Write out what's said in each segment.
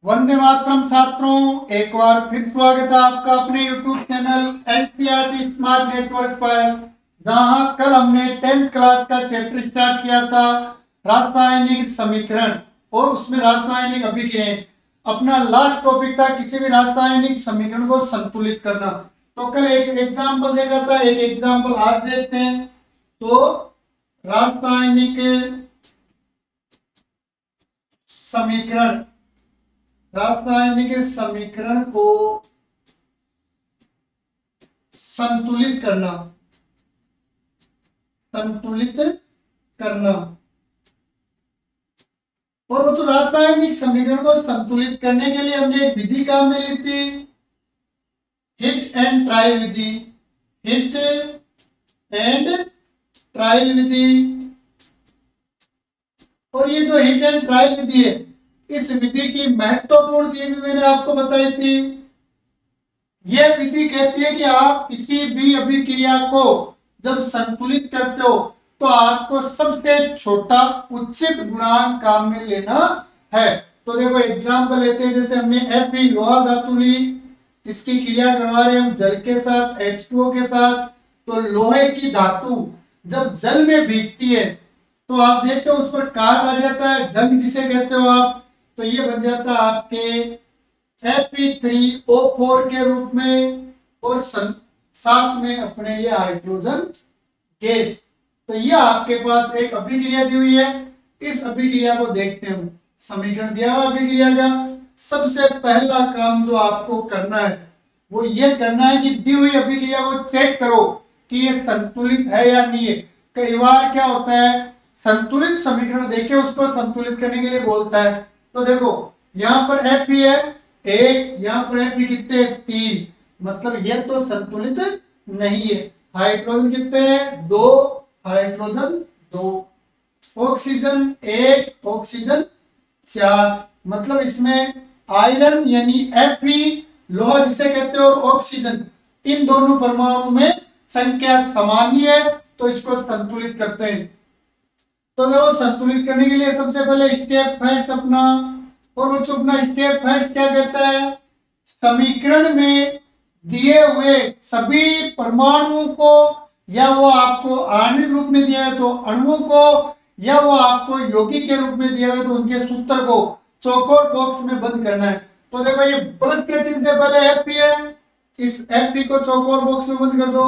वंदे मातरम छात्रों, एक बार फिर स्वागत है आपका अपने YouTube channel NCERT smart network पर, जहां कल हमने 10th क्लास का चैप्टर स्टार्ट किया था रासायनिक समीकरण और उसमें रासायनिक अभिक्रियाएं। अपना लास्ट टॉपिक था किसी भी रासायनिक समीकरण को संतुलित करना। तो कल एक एग्जाम्पल देखा था, एक एग्जाम्पल आज देखते हैं। तो रासायनिक समीकरण रासायनिक समीकरण को संतुलित करना और वो तो रासायनिक समीकरण को संतुलित करने के लिए हमने एक विधि काम में ली थी, हिट एंड ट्रायल विधि। हिट एंड ट्रायल विधि, और ये जो हिट एंड ट्रायल विधि है, इस विधि की महत्वपूर्ण चीज मैंने आपको बताई थी। यह विधि कहती है कि आप किसी भी अभिक्रिया को जब संतुलित करते हो तो आपको सबसे छोटा उचित गुणांक काम में लेना है। तो देखो एग्जांपल लेते हैं, जैसे हमने Fe लोहा धातु ली, इसकी क्रिया करवा रहे हम जल के साथ, H2O के साथ। तो लोहे की धातु जब जल में भीगती है तो आप देखते हो उस पर काट आ जाता है, जंग जिसे कहते हो आप। तो ये बन जाता है आपके Fe3O4 के रूप में, और साथ में अपने ये हाइड्रोजन गैस। तो ये आपके पास एक अभिक्रिया दी हुई है। इस अभिक्रिया को देखते हैं, समीकरण दिया हुआ अभिक्रिया का। सबसे पहला काम जो आपको करना है वो ये करना है कि दी हुई अभिक्रिया को चेक करो कि ये संतुलित है या नहीं है। कई बार क्या होता है, संतुलित समीकरण देके उसको संतुलित करने के लिए बोलता है। तो देखो यहाँ पर Fe है 1, यहाँ पर Fe कितने 3, मतलब ये तो संतुलित नहीं है। हाइड्रोजन कितने हैं 2, हाइड्रोजन 2, ऑक्सीजन 1, ऑक्सीजन 4, मतलब इसमें आयरन यानी Fe लोहा जिसे कहते हैं और ऑक्सीजन, इन दोनों परमाणु में संख्या समान ही है, तो इसको संतुलित करते हैं। तो देखो संतुलित करने के लिए सबसे पहले स्टेप फर्स्ट अपना, और बच्चों अपना स्टेप फर्स्ट क्या कहता है, समीकरण में दिए हुए सभी परमाणुओं को, या वो आपको आणविक रूप में दिया है तो अणुओं को, या वो आपको यौगिक के रूप में दिया है तो उनके सूत्र को चौकोर बॉक्स में बंद करना है। तो देखो ये प्लस के चिन्ह से पहले Fe है, इस Fe को चौकोर बॉक्स में बंद कर दो,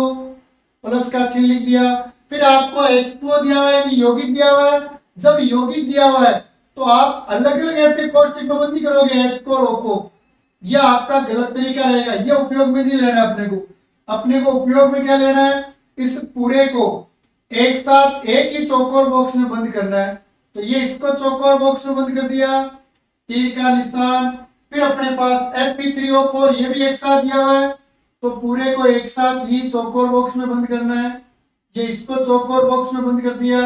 प्लस का चिन्ह लिख दिया। फिर आपको H2O दिया हुआ है यानी यौगिक दिया हुआ है। जब यौगिक दिया हुआ है तो आप अलग अलग ऐसे कोष्टक में बंदी करोगे H को और O को, यह आपका गलत तरीका रहेगा। यह उपयोग में नहीं लेना है अपने को उपयोग में क्या लेना है, इस पूरे को एक साथ एक ही चौकोर बॉक्स में बंद करना है। तो ये इसको चौकोर बॉक्स में बंद कर दिया, तीर का निशान। फिर अपने पास Fe3O4 ये भी एक साथ दिया हुआ है, तो पूरे को एक साथ ही चौकोर बॉक्स में बंद करना है। ये इसको चौकोर बॉक्स में बंद कर दिया।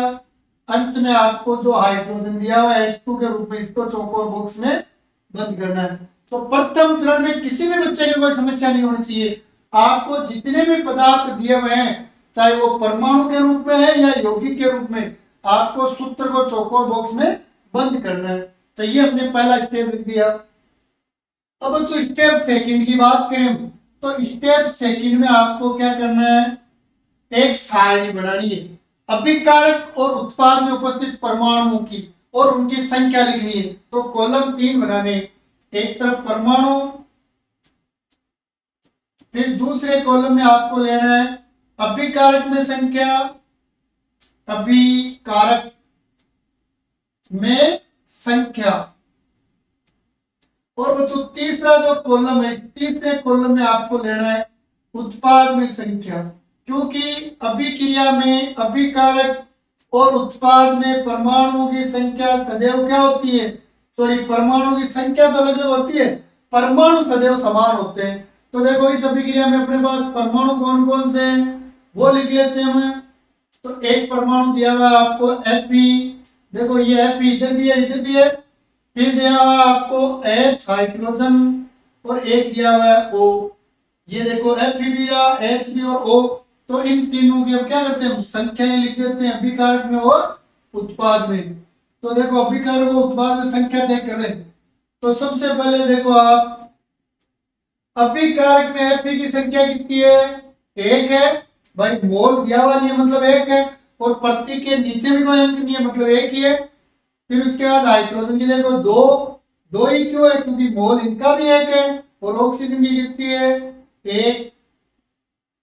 अंत में आपको जो हाइड्रोजन दिया हुआ है H2 के रूप में, इसको चौकोर बॉक्स में बंद करना है। तो प्रथम चरण में किसी भी बच्चे की कोई समस्या नहीं होनी चाहिए। आपको जितने भी पदार्थ दिए हुए हैं, चाहे वो परमाणु के रूप में है या यौगिक के रूप में, आपको सूत्र को चौकोर बॉक्स में बंद करना है। तो ये हमने पहला स्टेप लिख दिया। अब जो स्टेप सेकंड की बात करें तो स्टेप सेकंड में आपको क्या करना है, एक सारणी बनानी है। अभिकारक और उत्पाद में उपस्थित परमाणुओं की और उनकी संख्या लिखनी है। तो कॉलम 3 बनाने, एक तरफ परमाणु, फिर दूसरे कॉलम में आपको लेना है अभिकारक में संख्या, अभिकारक में संख्या, और वो जो तीसरा जो कॉलम है, इस तीसरे कॉलम में आपको लेना है उत्पाद में संख्या। क्योंकि अभिक्रिया में अभिकारक और उत्पाद में परमाणुओं की संख्या सदैव क्या होती है, सॉरी परमाणु की संख्या तो अलग अलग होती है, परमाणु सदैव समान होते हैं। तो देखो इस अभिक्रिया में अपने पास परमाणु कौन कौन से हैं वो लिख लेते हैं हम। तो एक परमाणु दिया हुआ है आपको Fe, देखो ये Fe इधर भी है इधर भी है। फिर दिया हुआ है आपको H हाइड्रोजन, और एक दिया हुआ है O। ये देखो Fe भी रहा, H भी और O। तो इन तीनों की अब क्या करते हैं, संख्या लिख देते हैं अभिकारक में और उत्पाद में। तो देखो अभिकारक और उत्पाद में संख्या चेक कर लें। तो सबसे पहले देखो आप अभिकारक में Fe की संख्या कितनी है? एक है भाई, मोल दिया हुआ नहीं है मतलब एक है, और प्रतीक के नीचे भी कोई अंक नहीं है मतलब एक ही है। फिर उसके बाद हाइड्रोजन की देखो दो, दो ही क्यों है? क्योंकि मोल इनका भी एक है, और ऑक्सीजन की कितनी है? एक।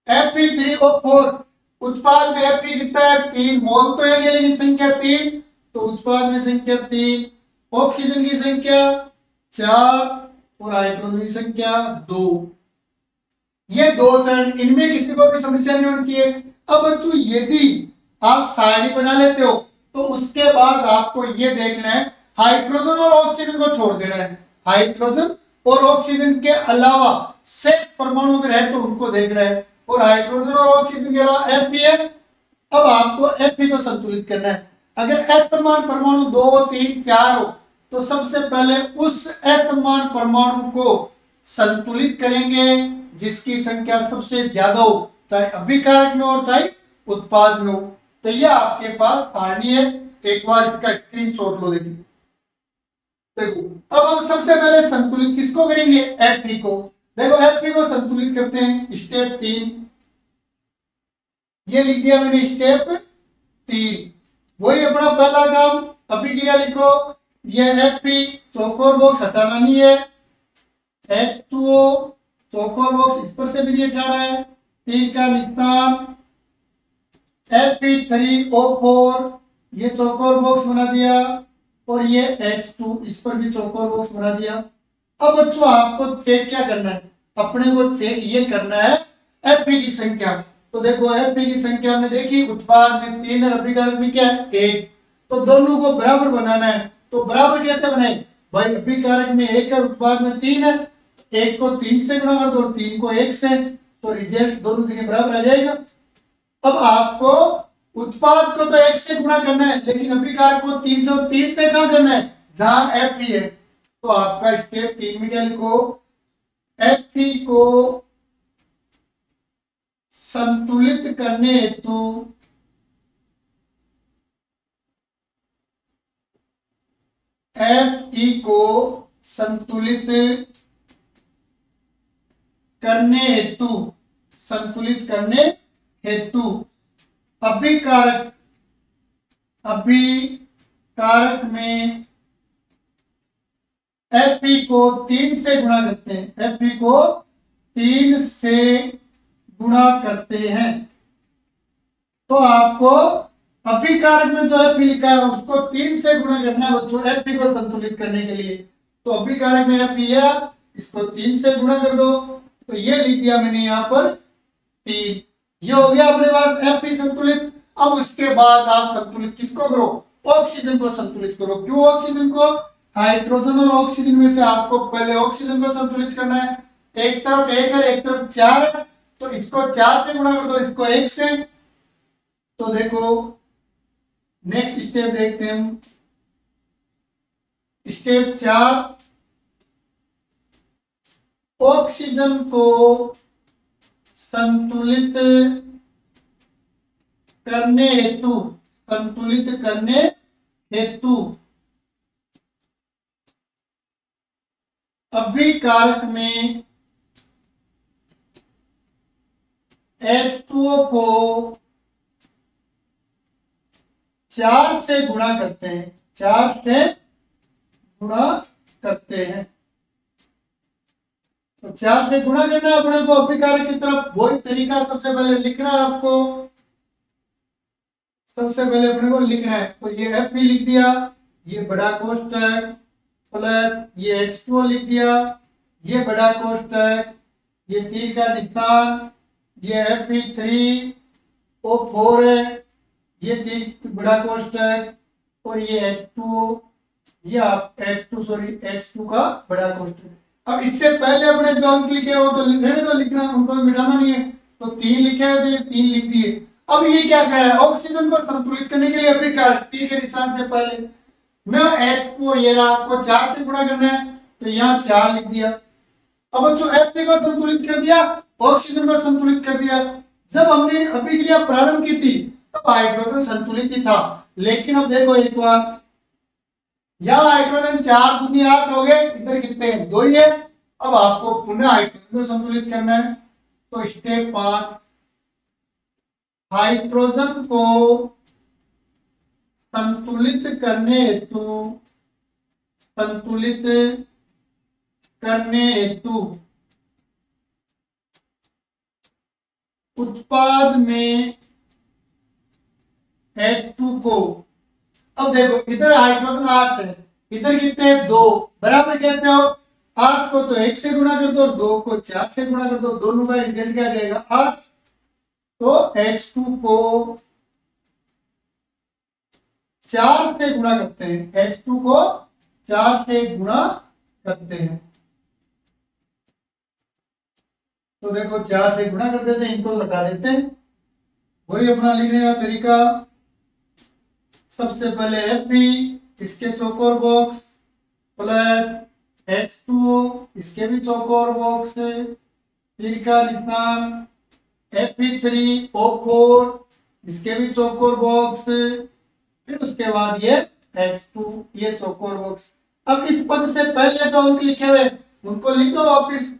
Fe3O4 उत्पाद में Fe कितना है? 3। मोल तो एक है लेकिन संख्या 3, तो उत्पाद में संख्या 3। ऑक्सीजन की संख्या 4 और हाइड्रोजन की संख्या 2। ये दो चरण, इनमें किसी को भी समस्या नहीं होनी चाहिए। अब बच्चों यदि आप सारणी बना लेते हो तो उसके बाद आपको ये देखना है हाइड्रोजन और ऑक्सीजन को छोड़ देना है। हाइड्रोजन और ऑक्सीजन के अलावा शेष परमाणु अगर है तो उनको देखना है, और हाइड्रोजन और ऑक्सीजन के अलावा Fe है। अब आपको Fe को संतुलित करना है। अगर असमान परमाणु 2, 3, 4 हो तो सबसे पहले उस असमान परमाणु को संतुलित करेंगे जिसकी संख्या सबसे ज्यादा हो, चाहे अभिकारक में हो चाहे उत्पाद में हो। तो यह आपके पास सारणी है, एक बार इसका स्क्रीनशॉट लो। देखो अब हम सबसे पहले संतुलित किसको करेंगे? Fe को। देखो Fe को संतुलित करते हैं, स्टेप 3 ये लिख दिया मैंने, स्टेप 3 वही अपना पहला काम। अभिक्रिया लिखो, ये Fe चौकोर बॉक्स हटाना नहीं है, H2O चौकोर बॉक्स इस पर से भी नहीं हटाना है, तीर का निशान Fe3O4 ये चौकोर बॉक्स बना दिया, और ये H2 इस पर भी चौकोर बॉक्स बना दिया। अब बच्चों आपको चेक क्या करना है? अपने को चेक ये करना है Fe की संख्या। तो देखो Fe की संख्या हमने देखी, उत्पाद में 3 और अभिकारक में क्या है? 1। तो दोनों को बराबर बनाना है। तो बराबर कैसे बनाए भाई? अभिकारक में 1 है, उत्पाद में 3 है, तो 1 को 3 से गुणा कर दो, 3 को 1 से, तो रिजल्ट दोनों जगह बराबर आ जाएगा। अब आपको उत्पाद को तो 1 से गुणा करना है, लेकिन अभिकारक को 3 से, और 3 से कहां करना है? जहां Fe है। तो आपका स्टेप 3 में क्या लिखो? Fe को संतुलित करने हेतु Fe को संतुलित करने हेतु, संतुलित करने हेतु अभिकारक में Fe को 3 से गुणा करते हैं। Fe को 3 से गुणा करते हैं। तो आपको अभिकारक में जो Fe लिखा है उसको 3 से गुणा करना है बच्चों, Fe को संतुलित करने के लिए। तो अभिकारक में Fe है, इसको 3 से गुणा कर दो, तो ये लिख दिया मैंने यहाँ पर 3। ये हो गया अपने पास Fe संतुलित। अब उसके बाद आप संतुलित किसको करो? ऑक्सीजन को संतुलित करो। क्यों ऑक्सीजन को? हाइड्रोजन और ऑक्सीजन में से आपको पहले ऑक्सीजन को संतुलित करना है। एक तरफ 1 है, एक तरफ 4 है, तो इसको 4 से गुणा कर दो, इसको 1 से। तो देखो नेक्स्ट स्टेप देखते हैं हम, स्टेप 4 ऑक्सीजन को संतुलित करने हेतु, संतुलित करने हेतु अभिकारक में H2O को 4 से गुणा करते हैं, 4 से गुणा करते हैं। तो 4 से गुणा करना है अपने को अभिकारक की तरफ। वही तरीका सबसे पहले लिखना है आपको, सबसे पहले अपने को लिखना है। तो ये Fe लिख दिया, ये बड़ा कोष्ठक, प्लस ये H2O लिख दिया, ये बड़ा कोष्ठक, ये तीर का निशान, ये Fe3O4 है, ये तीर बड़ा कोष्ठक, और ये H2O, ये H2 का बड़ा कोष्ठक। अब इससे पहले अपने जो अंक लिखे वो तो रहने तो लिखना, उनको मिटाना नहीं है। तो 3 लिखे हैं तो ये 3 लिख दिए। अब ये क्या कह रहा है? ऑक्सीजन को संतुलित करने के लिए अभिकारक तीर के निशान से पहले मैं H2O ये रहा, आपको 4 से गुणा करना है, तो यहाँ 4 लिख दिया। अब जो Fe को संतुलित कर दिया, ऑक्सीजन को संतुलित कर दिया। जब हमने अभिक्रिया प्रारंभ की थी तब हाइड्रोजन संतुलित ही था, लेकिन अब देखो एक बार यहाँ हाइड्रोजन 4 दूनी 8 हो गए, इधर कितने हैं, 2 ही है। अब आपको पुनः हाइड्रोजन को संतुलित करना है। तो स्टेप 5, हाइड्रोजन को संतुलित करने हेतु उत्पाद में H2 को, अब देखो इधर हाइड्रोजन 8 है, इधर कितने हैं, 2, बराबर कैसे हो, 8 को तो 1 से गुणा कर दो और 2 को 4 से गुणा कर दो, दोनों का रिजल्ट क्या जाएगा 8। तो H2 को 4 से गुणा करते हैं, H2 को 4 से गुणा करते हैं। तो देखो 4 से गुणा कर देते हैं, इनको लगा देते हैं, वही अपना लिखने का तरीका। सबसे पहले Fe, इसके चौकोर बॉक्स, प्लस H2O, इसके भी चौकोर बॉक्स, फिर का निशान Fe3O4, इसके भी चौकोर बॉक्स, फिर उसके बाद ये H2, ये चौकोर बॉक्स। अब इस पद से पहले जो अंक लिखे हुए उनको लिख दो वापिस।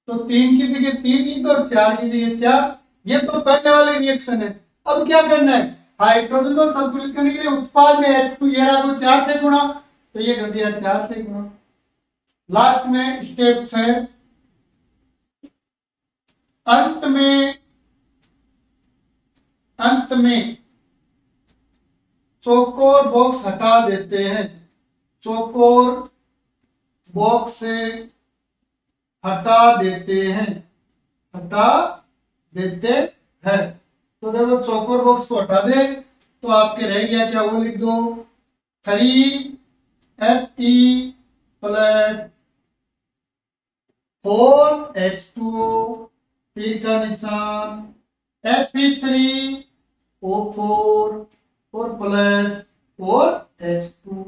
तो 3 की जगह 3 लिख दो और 4 की जगह 4। ये तो पहले वाले रिएक्शन है। अब क्या करना है, हाइड्रोजन को संतुलित करने के लिए उत्पाद में H2 ये रहा को 4 से गुणा, तो ये कर दिया 4 से गुणा। लास्ट में स्टेप 6, अंत में चौकोर बॉक्स हटा देते हैं, चौकोर बॉक्स से हटा देते हैं। तो देखो चौकोर बॉक्स को हटा दे तो आपके रह गया क्या, वो लिख दो 3Fe प्लस 4H2O, तीर का निशान Fe3O4 और प्लस 4H2।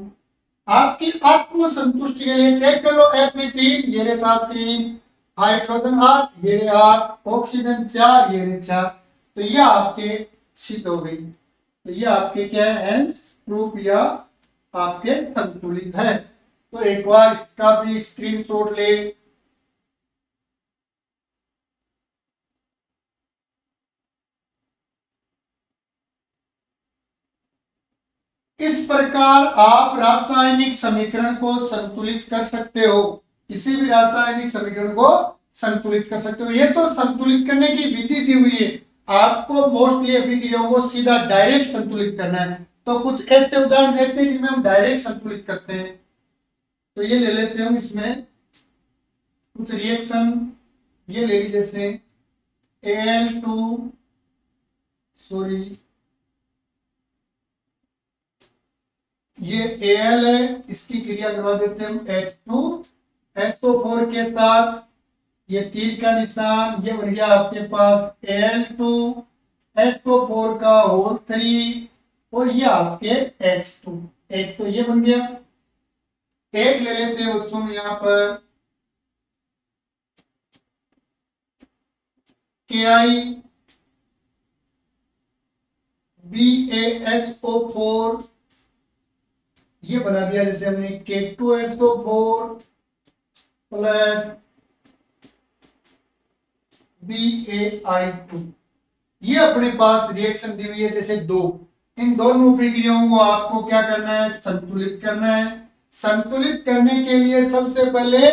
आपकी आत्म संतुष्टि के लिए चेक कर लो, Fe3 ये रे 7 3, हाइड्रोजन 8 ये रे 8, ऑक्सीजन 4 ये रे 4। तो ये आपके सिद्ध हो गई। तो ये आपके क्या है, हेंस प्रूफ या आपके संतुलित है। तो एक बार इसका भी स्क्रीनशॉट ले। इस प्रकार आप रासायनिक समीकरण को संतुलित कर सकते हो, किसी भी रासायनिक समीकरण को संतुलित कर सकते हो। ये तो संतुलित करने की विधि दी हुई है, आपको मोस्टली अभिक्रियाओं को सीधा डायरेक्ट संतुलित करना है। तो कुछ ऐसे उदाहरण देखते हैं जिनमें हम डायरेक्ट संतुलित करते हैं। तो ये ले लेते हैं, इसमें कुछ रिएक्शन ये ले लीजिए, जैसे ये Al है, इसकी क्रिया करवा देते हैं हम H2SO4 के साथ, ये तीर का निशान, ये बन गया आपके पास Al2SO4 का होल 3 और ये आपके H2, एक तो ये बन गया। एक ले लेते हैं बच्चों में यहां पर KiBaSO4, ये बना दिया जैसे हमने K2SO4 प्लस BaI2। ये अपने पास रिएक्शन दी हुई है जैसे दो, इन दोनों अभिक्रियाओं को आपको क्या करना है, संतुलित करना है। संतुलित करने के लिए सबसे पहले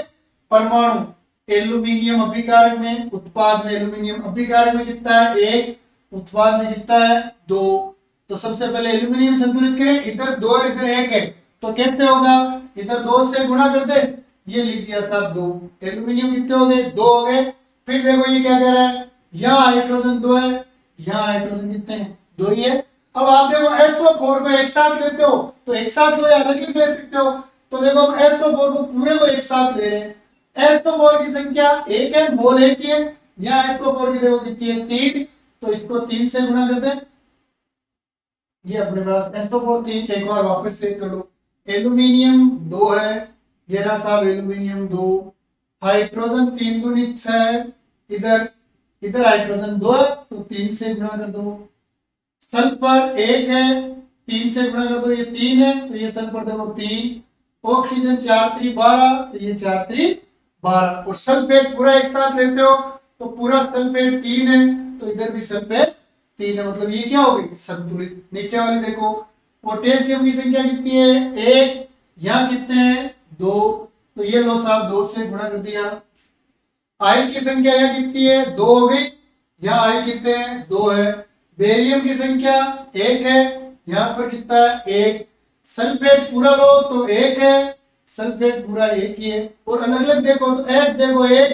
परमाणु एल्यूमिनियम अभिकारक में, उत्पाद में एल्यूमिनियम अभिकारक में कितना है 1, उत्पाद में कितना है 2। तो सबसे पहले एल्यूमिनियम संतुलित करें, इधर 2 इधर 1 है, तो कैसे होगा, इधर 2 से गुणा कर दे, ये लिख दिया साहब 2। एल्यूमिनियम कितने हो गए, 2 हो गए। फिर देखो ये क्या कह रहा है, यहाँ हाइड्रोजन 2 है, यहाँ हाइड्रोजन कितने हैं, 2 ही है। अब आप देखो SO4 को एक साथ लेते हो तो एक साथ लो या अलग ले सकते हो। तो देखो हम SO4 को पूरे को एक साथ ले रहे हैं, SO4 की संख्या 1 है, मोल 1 ही है। यहाँ SO4 की देखो कितनी है 3, तो इसको 3 से गुणा कर दे, ये अपने पास SO4 3 से, एक बार वापस चेक कर लो। एल्यूमिनियम 2 है, ये रहा साहब एल्यूमिनियम 2, हाइड्रोजन 3 दूनी 6 है, इधर हाइड्रोजन 2 है तो 3 से गुणा कर दो। सल्फर 1 है, 3 से गुणा कर दो, ये 3 है तो ये सल्फर देखो 3, ऑक्सीजन 4 3 12, तो ये 4 3 12, और सल्फेट पूरा एक साथ लेते हो तो पूरा सल्फेट 3 है, तो इधर भी सल्फेट 3 है, मतलब ये क्या हो गई संतुलित। नीचे वाली देखो पोटेशियम की संख्या कितनी है 1, यहाँ कितने हैं 2, तो ये लो साहब 2 से गुणा कर दिया। आई की संख्या यहाँ कितनी है 2 हो गई, यहाँ आई कितने हैं 2 है। बेरियम की संख्या 1 है, यहाँ पर कितना है 1। सल्फेट पूरा लो तो 1 है, सल्फेट पूरा 1 ही है। और अलग अलग देखो तो एस देखो 1,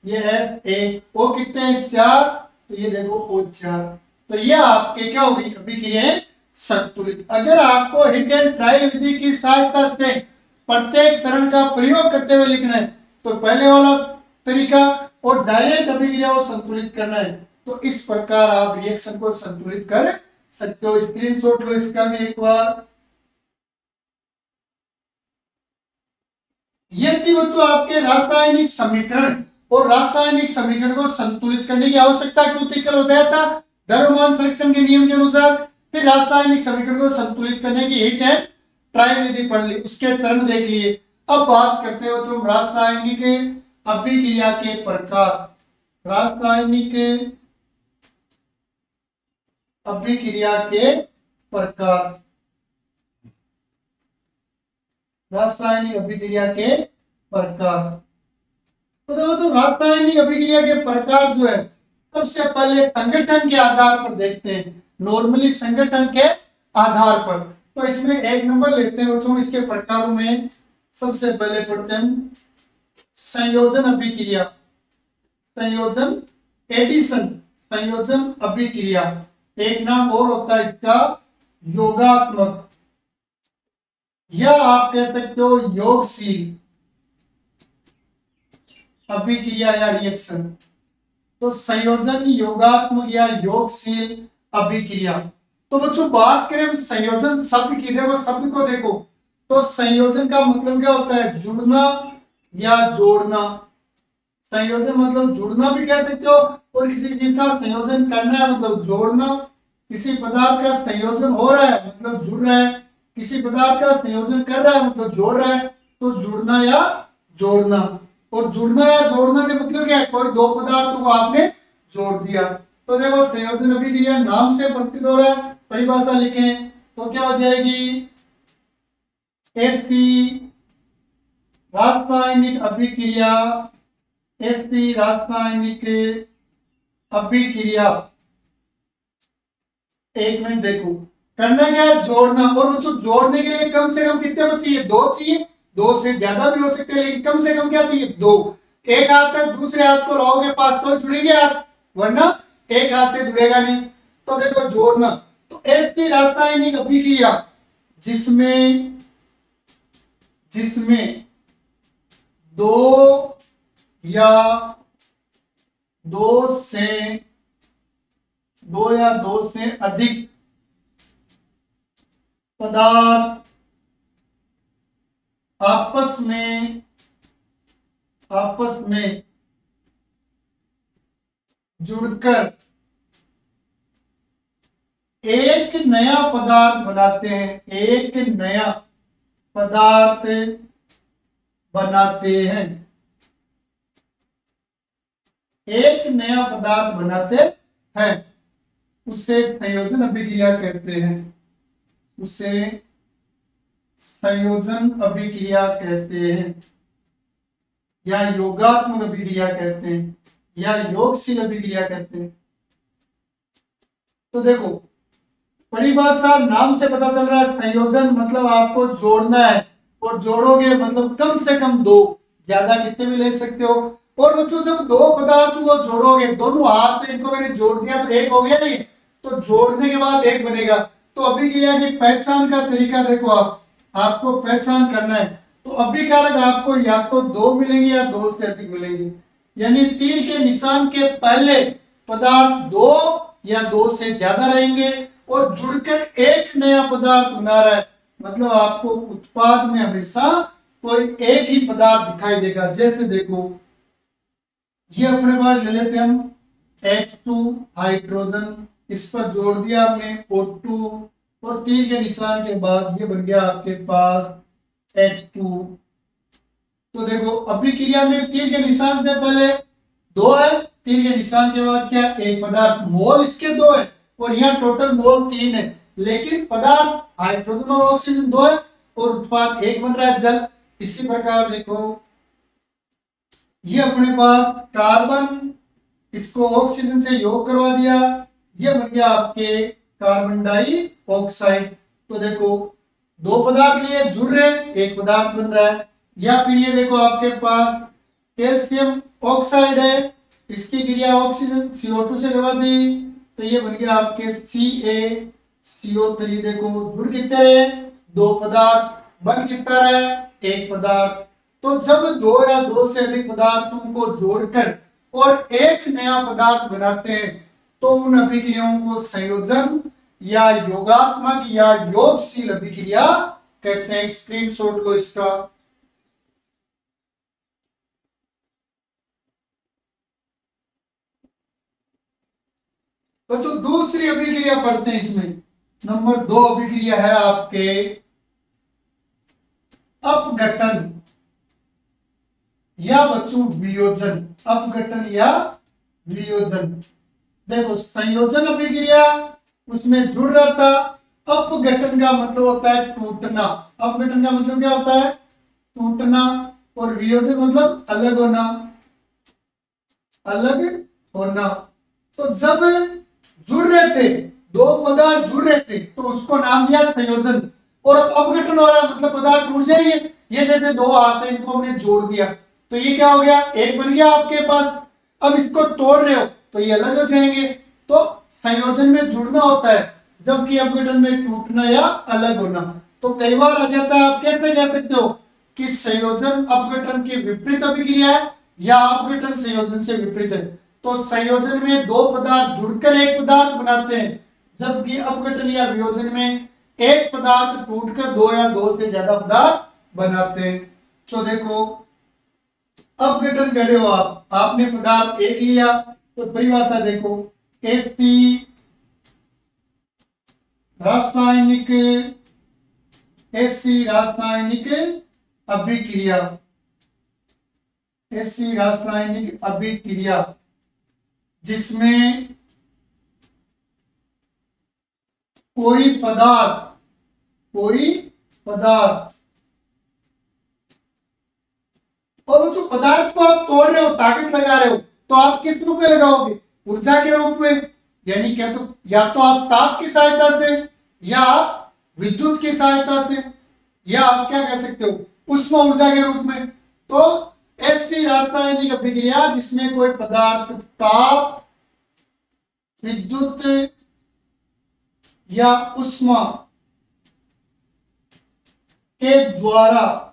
ये एस 1, ओ कितने हैं 4, तो ये देखो ओ 4। तो ये आपके क्या होगी अभिक्रियाएं संतुलित। अगर आपको हिट एंड ट्रायल विधि की सहायता से प्रत्येक चरण का प्रयोग करते हुए लिखना है तो पहले वाला तरीका, और डायरेक्ट अभिक्रिया को संतुलित करना है तो इस प्रकार आप रिएक्शन को संतुलित कर सकते हो। स्क्रीनशॉट लो इसका भी एक बार। ये थी बच्चों आपके रासायनिक समीकरण, और रासायनिक समीकरण को संतुलित करने की आवश्यकता क्यों थी कल बताया था द्रव्यमान संरक्षण के नियम के अनुसार। फिर रासायनिक समीकरण को संतुलित करने की हिट एंड ट्रायल विधि पढ़ ली, उसके चरण देख लिए। अब बात करते हैं बच्चों रासायनिक अभिक्रिया के प्रकार। रासायनिक अभिक्रिया के प्रकार, रासायनिक अभिक्रिया के प्रकार। तो देखो तो रासायनिक अभिक्रिया के प्रकार जो है सबसे पहले संगठन के आधार पर देखते हैं, नॉर्मली संगठन के आधार पर। तो इसमें एक नंबर लेते हैं बच्चों इसके प्रकारों में। सबसे पहले पढ़ते हैं संयोजन अभिक्रिया, संयोजन एडिशन, संयोजन अभिक्रिया। एक नाम और होता है इसका योगात्मक, या आप कह सकते हो योगशील अभिक्रिया या रिएक्शन। तो संयोजन योगात्मक या योगशील अभिक्रिया। तो बच्चों बात करें हम संयोजन शब्द की, देखो शब्द को देखो तो संयोजन का मतलब क्या होता है जुड़ना या जोड़ना। संयोजन मतलब जुड़ना भी कह सकते हो, और किसी चीज का संयोजन करना है मतलब जोड़ना। किसी पदार्थ का संयोजन हो रहा है मतलब जुड़ रहा है, किसी पदार्थ का संयोजन कर रहा है मतलब जोड़ रहा है, तो जुड़ना या जोड़ना। और जुड़ना या जोड़ना से मतलब क्या है कोई दो पदार्थों को आपने जोड़ दिया। तो देखो संयोजन अभिक्रिया नाम से प्रतीत हो रहा है, परिभाषा लिखें तो क्या हो जाएगी एसपी रासायनिक अभिक्रिया, एसपी रासायनिक अभिक्रिया। एक मिनट देखो करना क्या है जोड़ना, और बच्चों जोड़ने के लिए कम से कम कितने बच्चे चाहिए 2 चाहिए, 2 से ज्यादा भी हो सकते हैं लेकिन कम से कम क्या चाहिए 2। एक हाथ तक दूसरे हाथ को लाओगे पास तो जुड़ेंगे हाथ, वरना एक हाथ से जुड़ेगा नहीं। तो देखो जोड़ना, तो ऐसी रासायनिक अभिक्रिया जिसमें जिसमें 2 या 2 या 2 से अधिक पदार्थ आपस में जुड़कर एक नया पदार्थ बनाते हैं, एक नया पदार्थ बनाते हैं, एक नया पदार्थ बनाते हैं, उसे संयोजन अभिक्रिया कहते हैं, उसे संयोजन अभिक्रिया कहते हैं, या योगात्मक अभिक्रिया कहते हैं, या योगशील अभिक्रिया कहते हैं। तो देखो परिभाषा नाम से पता चल रहा है संयोजन मतलब आपको जोड़ना है, और जोड़ोगे मतलब कम से कम 2, ज्यादा कितने भी ले सकते हो। और बच्चों जब 2 पदार्थों को जोड़ोगे दोनों हाथ इनको मैंने जोड़ दिया तो एक हो गया नहीं, तो जोड़ने के बाद एक बनेगा। तो अभिक्रिया की पहचान का तरीका देखो, आपको पहचान करना है तो अभिकारक आपको या तो 2 मिलेंगे या 2 से अधिक मिलेंगे, यानी तीर के निशान के पहले पदार्थ 2 या 2 से ज्यादा रहेंगे, और जुड़कर एक नया पदार्थ बना रहा है मतलब आपको उत्पाद में हमेशा कोई एक ही पदार्थ दिखाई देगा। जैसे देखो ये अपने पास ले लेते हैं हम H2 हाइड्रोजन, इस पर जोड़ दिया हमने O2 और तीर के निशान के बाद ये बन गया आपके पास H2। तो देखो अभिक्रिया में तीर के निशान से पहले दो है, तीर के निशान के बाद क्या एक पदार्थ, मोल इसके दो है और यहाँ टोटल मोल 3 है, लेकिन पदार्थ हाइड्रोजन और ऑक्सीजन दो है और उत्पाद एक बन रहा है जल। इसी प्रकार देखो ये अपने पास कार्बन, इसको ऑक्सीजन से योग करवा दिया, ये बन गया आपके कार्बन डाइऑक्साइड। तो देखो दो पदार्थ लिए जुड़ रहे हैं, एक पदार्थ बन रहा है। या फिर ये देखो आपके पास कैल्शियम ऑक्साइड है, इसकी क्रिया ऑक्सीजन CO2 से करवा दी, तो ये बन गया आपके CaCO3। देखो जुड़ कितने रहे, दो पदार्थ, बन कितना रहा है, एक पदार्थ। तो जब दो या दो से अधिक पदार्थों को जोड़कर और एक नया पदार्थ बनाते हैं तो उन अभिक्रियाओं को संयोजन या योगात्मक या योगशील अभिक्रिया कहते हैं। स्क्रीनशॉट लो इसका। तो जो दूसरी अभिक्रिया पढ़ते हैं इसमें नंबर 2 अभिक्रिया है आपके अपघटन या बच्चों वियोजन। अपघटन या वियोजन। देखो संयोजन अभिक्रिया उसमें जुड़ रहा था, अपघटन का मतलब होता है टूटना। अपघटन का मतलब क्या होता है, टूटना, और वियोजन मतलब अलग होना, अलग होना। तो जब जुड़ रहे थे, दो पदार्थ जुड़ रहे थे तो उसको नाम दिया संयोजन। और अपघटन हो रहा मतलब पदार्थ टूट जाएंगे, ये जैसे दो हाथ है इनको हमने जोड़ दिया तो ये क्या हो गया, एक बन गया आपके पास। अब इसको तोड़ रहे हो तो ये अलग हो जाएंगे। तो संयोजन में जुड़ना होता है, जबकि अपघटन में टूटना या अलग होना। तो कई बार आ जाता है, आप कैसे कह सकते हो कि संयोजन अपघटन की विपरीत अभिक्रिया है या अपघटन संयोजन से विपरीत है। तो संयोजन में दो पदार्थ जुड़कर एक पदार्थ बनाते हैं, जबकि अपघटन या वियोजन में एक पदार्थ टूटकर दो या दो से ज्यादा पदार्थ बनाते हैं। तो देखो अपघटन कर रहे हो आप, आपने पदार्थ एक लिया तो परिभाषा देखो, ऐसी रासायनिक अभिक्रिया, ऐसी रासायनिक अभिक्रिया जिसमें कोई पदार्थ और वो जो पदार्थ को आप तोड़ रहे हो, ताकत लगा रहे हो, तो आप किस रूप में लगाओगे, ऊर्जा के रूप में। यानी क्या, तो या तो आप ताप की सहायता से या आप विद्युत की सहायता से या आप क्या कह सकते हो उष्मा ऊर्जा के रूप में। तो ऐसी रासायनिक अभिक्रिया जिसमें कोई पदार्थ ताप, विद्युत या उष्मा के द्वारा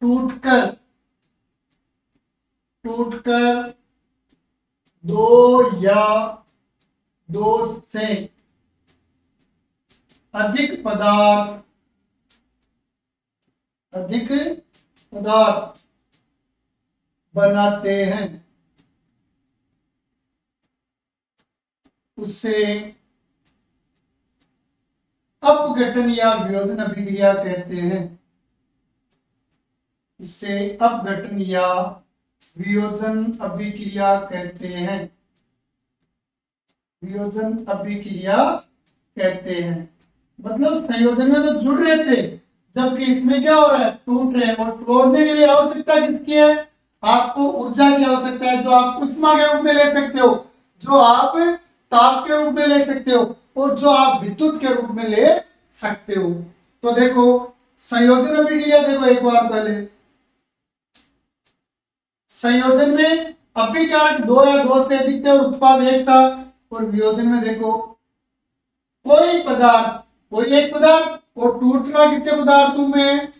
टूटकर दो या दो से अधिक पदार्थ बनाते हैं, उसे अपघटन या वियोजन अभिक्रिया कहते हैं। इसे अपघटन या वियोजन अभिक्रिया कहते हैं, वियोजन अभिक्रिया कहते हैं। मतलब संयोजन में तो जुड़ रहे थे, जबकि इसमें क्या हो रहा है, टूट रहे हैं। और तोड़ने के लिए आवश्यकता किसकी है, आपको ऊर्जा की आवश्यकता है, जो आप उष्मा के रूप में ले सकते हो, जो आप ताप के रूप में ले सकते हो और जो आप विद्युत के रूप में ले सकते हो। तो देखो संयोजन अभिक्रिया देखो एक बार पहले, संयोजन में अभिकारक दो या दो से अधिक थे और उत्पाद एक था। और वियोजन में देखो कोई एक पदार्थ और टूटना कितने पदार्थों में,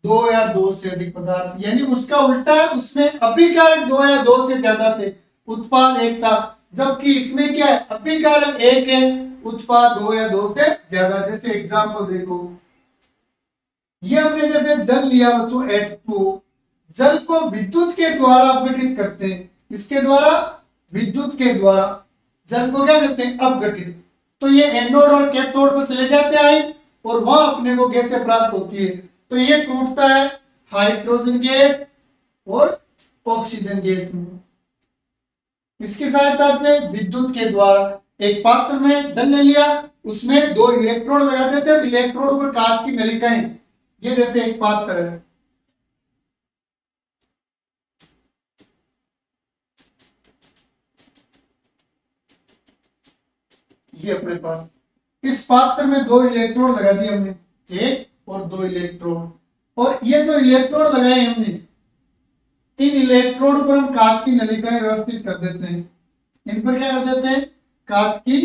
दो या दो से अधिक पदार्थ। यानी उसका उल्टा है, उसमें अभिकारक दो या दो से ज्यादा थे, उत्पाद एक था। जबकि इसमें क्या है, अभिकारक एक है, उत्पाद दो या दो से ज्यादा। जैसे एग्जांपल देखो, ये हमने जैसे जल लिया बच्चों H2, जल को विद्युत के द्वारा अपघटित करते हैं। इसके द्वारा, विद्युत के द्वारा जल को क्या करते हैं, अपघटित। तो ये एनोड और कैथोड को चले जाते हैं आयन और वहां अपने को गैसें प्राप्त होती है। तो ये टूटता है हाइड्रोजन गैस और ऑक्सीजन गैस में। इसकी सहायता से विद्युत के द्वारा एक पात्र में जल ले लिया, उसमें 2 इलेक्ट्रोड लगा देते हैं, इलेक्ट्रोड पर कांच की नलिकाएं, ये जैसे एक पात्र है। ये अपने पास इस पात्र में 2 इलेक्ट्रोड लगा दिए हमने, 1 और 2 इलेक्ट्रोड, और ये जो इलेक्ट्रोड लगाए हमने, इन इलेक्ट्रोड पर हम कांच की नलिकाएं व्यवस्थित कर देते हैं। इन पर क्या कर देते हैं? कांच की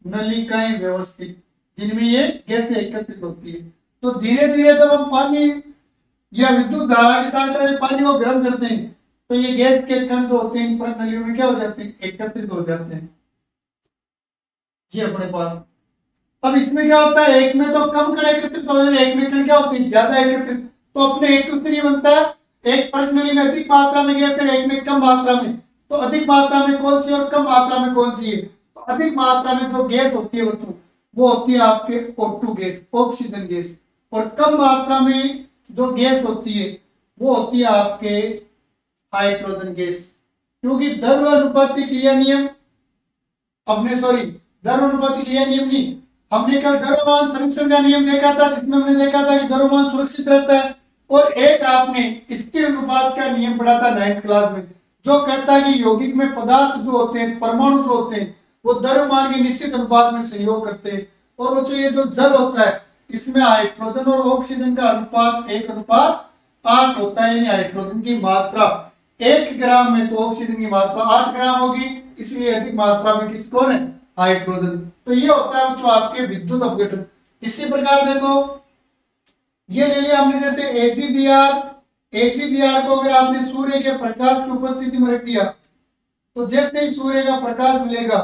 नलिकाएं व्यवस्थित, जिनमें ये गैसें एकत्रित होती है। तो धीरे धीरे जब हम पानी या विद्युत धारा के साथ पानी को गर्म करते हैं तो ये गैस के कण जो होते हैं इन पर नलियों में क्या हो जाते हैं? एकत्रित हो जाते हैं। ये अपने पास अब इसमें क्या होता है? एक में तो कम कण एकत्रित हो जाते हैं, एक में कण क्या होते हैं? ज्यादा एकत्रित। तो अपने एक सूत्र ये बनता है, एक परत नली में अधिक मात्रा में गैस है, एक में कम मात्रा में। तो अधिक मात्रा में कौन सी और कम मात्रा में कौन सी है? तो अधिक मात्रा में जो गैस होती है वो होती है आपके O2 गैस, ऑक्सीजन गैस, और कम मात्रा में जो गैस होती है वो होती है आपके हाइड्रोजन गैस। क्योंकि द्रव्यानुपाती क्रिया नियम, अपने सॉरी द्रव्यानुपाती क्रिया नियम नहीं, हमने कल द्रव्यमान संरक्षण का नियम देखा था, जिसमें हमने देखा था कि द्रव्यमान सुरक्षित रहता है। और एक आपने स्थिर अनुपात का नियम पढ़ा था 9th क्लास में, जो कहता है कि यौगिक में पदार्थ जो होते हैं, परमाणु जो होते हैं, वो द्रव्यमान के निश्चित अनुपात में सहयोग करते हैं। और वो जो ये जो जल होता है, इसमें हाइड्रोजन और ऑक्सीजन का अनुपात 1:8 होता है, यानी हाइड्रोजन की मात्रा 1 ग्राम में तो ऑक्सीजन की मात्रा 8 ग्राम होगी, इसलिए अधिक मात्रा में किस कौन है? हाइड्रोजन। तो ये होता है जो आपके विद्युत अपघटन। इसी प्रकार देखो, ये ले लिया हमने जैसे AgBr को अगर आपने सूर्य के प्रकाश की उपस्थिति में रख दिया तो जैसे ही सूर्य का प्रकाश मिलेगा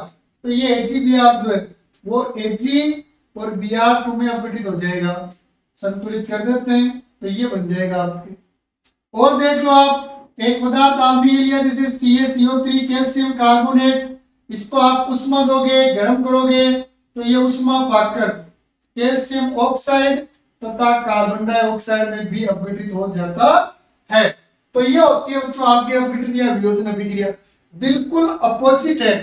तो ये AgBr जो है वो Ag और Br2 में अपघटित हो जाएगा। संतुलित कर देते हैं तो ये बन जाएगा आपके। और देख लो आप, एक पदार्थ आपने लिया जैसे CaCO3 कैल्शियम कार्बोनेट, इसको आप उष्मा दोगे, गर्म करोगे तो ये उष्मा पाकर कैल्शियम ऑक्साइड तथा कार्बन डाइऑक्साइड में भी अपघटित हो जाता है। तो ये होती है जो आपके अपघटन या वियोजन अभिक्रिया। बिल्कुल अपोजिट है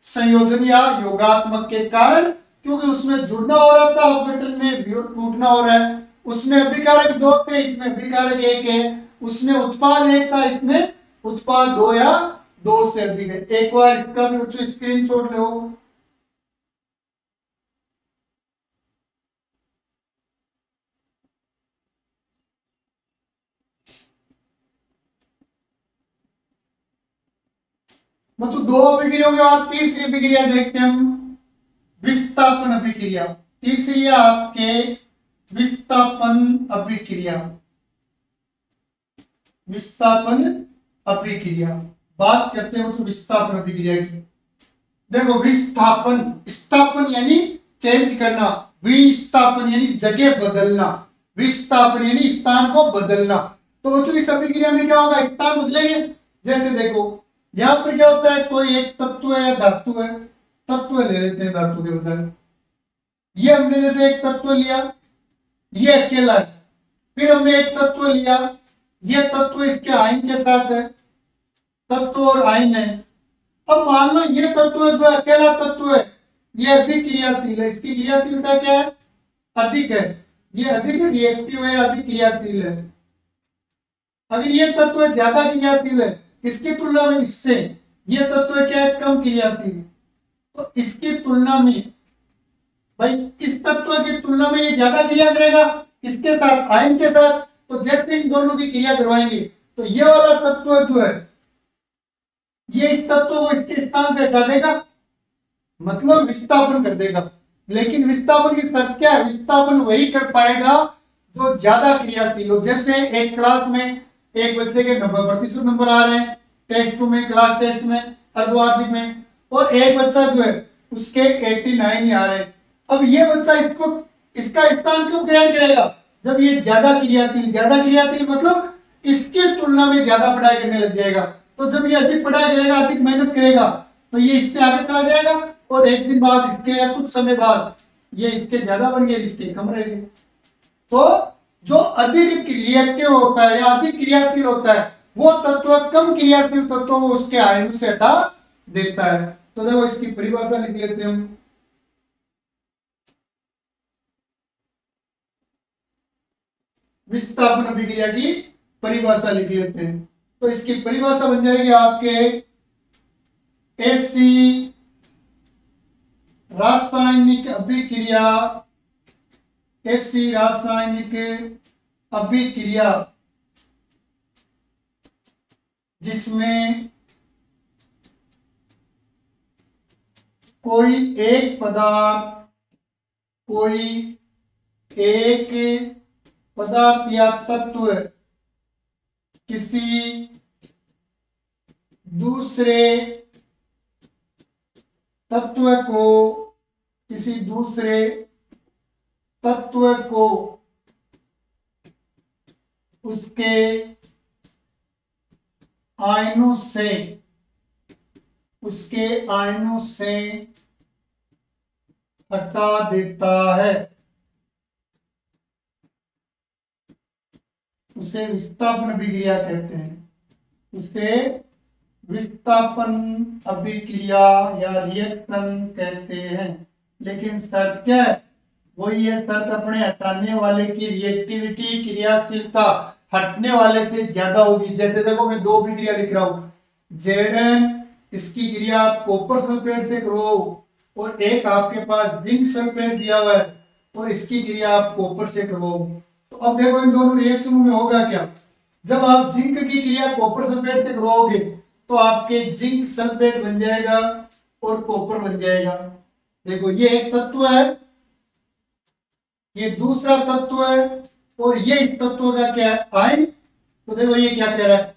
संयोजन या योगात्मक के कारण, क्योंकि उसमें जुड़ना हो रहा था, अपघटन में टूटना हो रहा है। उसमें अभिकारक 2 थे, इसमें अभिकारक 1 है। उसमें उत्पाद 1 था, इसमें उत्पाद 2 या 2 से अधिक है। एक बार इसका भी बच्चों स्क्रीनशॉट लो। बच्चों 2 अभिक्रियाओं के बाद तीसरी अभिक्रिया देखते हैं हम, विस्थापन अभिक्रिया। तीसरी है आपके विस्थापन अभिक्रिया। विस्थापन अभिक्रिया, बात करते हैं बच्चों विस्थापन अभिक्रिया की। देखो विस्थापन, स्थापन यानी चेंज करना, विस्थापन यानी जगह बदलना, विस्थापन यानी स्थान को बदलना। तो बच्चों इस अभिक्रिया में क्या होगा? स्थान बदलेंगे। जैसे देखो यहां पर क्या होता है, कोई एक तत्व है या धातु है, तत्व ले लेते हैं धातु के बजाय। ये हमने जैसे एक तत्व लिया, ये अकेला है, फिर हमने एक तत्व लिया, ये तत्व इसके आयन के साथ है, तत्व और आयन है। अब मान लो ये तत्व जो अकेला तत्व है ये अधिक क्रियाशील है, इसकी क्रियाशीलता क्या है? अधिक है। ये अधिक रिएक्टिव है, अधिक क्रियाशील है। अगर ये तत्व ज्यादा क्रियाशील है इसकी तुलना में इससे, ये तत्व क्या है? कम क्रियाशील। तो इसकी तुलना में भाई इस तत्व की तुलना में ये ज्यादा क्रिया करेगा इसके साथ, आयन के साथ। तो जैसे इन दोनों की क्रिया करवाएंगे तो ये वाला तत्व जो है ये इस तत्व को इसके स्थान से हटा देगा, मतलब विस्थापन कर देगा। लेकिन विस्थापन की शर्त क्या है? विस्थापन वही कर पाएगा जो ज्यादा क्रियाशील हो। जैसे एक क्लास में एक बच्चे के 90% नंबर आ रहे हैं टेस्ट में, क्लास टेस्ट में, अर्धवार्षिक में, और एक बच्चा जो है उसके 89 ही आ रहे हैं। अब ये बच्चा इसका स्थान क्यों ग्रहण करेगा? जब ये ज्यादा क्रियाशील मतलब इसकी तुलना में ज्यादा पढ़ाई करने लग जाएगा। तो जब ये अधिक पढ़ाई करेगा, अधिक मेहनत करेगा, तो ये इससे आगे चला जाएगा और एक दिन बाद इसके या कुछ समय बाद ये इसके ज्यादा बन गए, इसके कम रह गए। तो जो अधिक रिएक्टिव होता है या अधिक क्रियाशील होता है वो तत्व कम क्रियाशील तत्वों को उसके आयु से हटा देता है। तो देखो इसकी परिभाषा लिख लेते हैं हम। विस्थापन अभिक्रिया की परिभाषा लिख लेते हैं। तो इसकी परिभाषा बन जाएगी आपके ऐसी रासायनिक अभिक्रिया, ऐसी रासायनिक अभिक्रिया जिसमें कोई एक पदार्थ या तत्व किसी दूसरे तत्व को उसके आयनों से हटा देता है, उसे विस्थापन अभिक्रिया कहते हैं। उसे विस्थापन अभिक्रिया या रिएक्शन कहते हैं। लेकिन शर्त क्या है? वही है शर्त, अपने हटाने वाले की रिएक्टिविटी, क्रियाशीलता हटने वाले से ज्यादा होगी। जैसे देखो मैं दो अभिक्रिया लिख रहा हूं, Zn इसकी क्रिया कॉपर सल्फेट से करो और एक आपके पास जिंक सल्फेट दिया हुआ है और इसकी क्रिया आप कॉपर से करो। तो अब देखो इन दोनों रिएक्शन में होगा क्या? जब आप जिंक की क्रिया कॉपर सल्फेट से करोगे तो आपके जिंक सल्फेट बन जाएगा और कॉपर बन जाएगा। देखो ये एक तत्व है, ये दूसरा तत्व है और ये इस तत्व का क्या है? आयन। तो देखो ये क्या कह रहा है?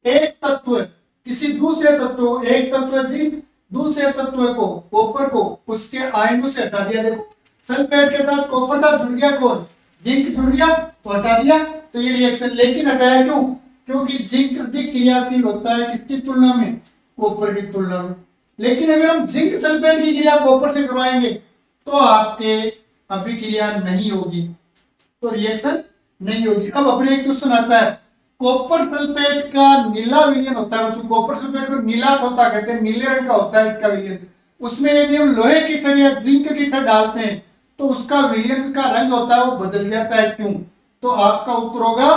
एक तत्व किसी दूसरे तत्व, एक तत्व जिंक, दूसरे तत्व को कॉपर को उसके आयनों से हटा दिया। देखो सल्फेट के साथ कॉपर का जुड़ गया, कौन? जिंक जुड़ गया तो हटा दिया। तो ये रिएक्शन, लेकिन हटाया क्यों? क्योंकि जिंक अधिक क्रियाशील होता है किसकी तुलना में? कॉपर की तुलना में। लेकिन अगर हम जिंक सल्फेट की क्रिया कॉपर से करवाएंगे तो आपके अभिक्रिया नहीं होगी, तो रिएक्शन नहीं होगी। अब अपने एक क्वेश्चन आता है, कॉपर सल्फेट का नीला विलयन होता है, जो कॉपर सल्फेट को नीला होता कहते हैं, नीले रंग का होता है इसका विलयन। उसमें यदि हम लोहे की छड़ या जिंक की छड़ डालते हैं तो उसका विलयन का रंग होता है वो बदल जाता है, क्यों? तो आपका उत्तर होगा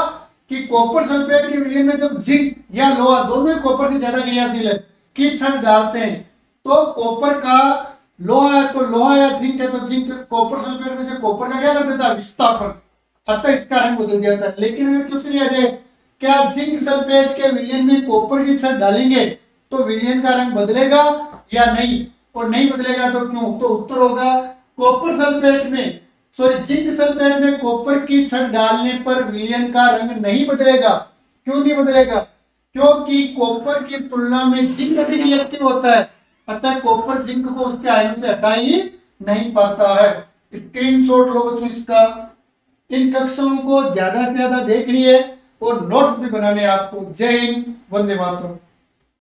कि कॉपर सल्फेट के विलयन में जब जिंक या लोहा, दोनों ही कॉपर से ज्यादा क्रियाशील है, की छड़ डालते हैं तो कॉपर का, लोहा है तो लोहा या जिंक है तो जिंक कॉपर सल्फेट में से कॉपर का क्या कर देता है? विस्थापन, अतः इसका रंग बदल जाता है। लेकिन अगर कुछ नहीं आ जाए, क्या जिंक सल्फेट के विलयन में कॉपर की छड़ डालेंगे तो विलयन का रंग बदलेगा या नहीं? और नहीं बदलेगा तो क्यों? तो उत्तर होगा कॉपर सल्फेट में, सॉरी जिंक सल्फेट में कॉपर की छड़ डालने पर विलयन का रंग नहीं बदलेगा। क्यों नहीं बदलेगा? क्योंकि कॉपर की तुलना में जिंक अधिक रिएक्टिव होता है, अतः कॉपर जिंक को उसके आयनों से हटा ही नहीं पाता है। स्क्रीनशॉट लो बच्चों इसका। इन कक्षाओं को ज्यादा से ज्यादा देखनी है और नोट्स भी बनाने हैं आपको। जय हिंद, वंदे मातरम।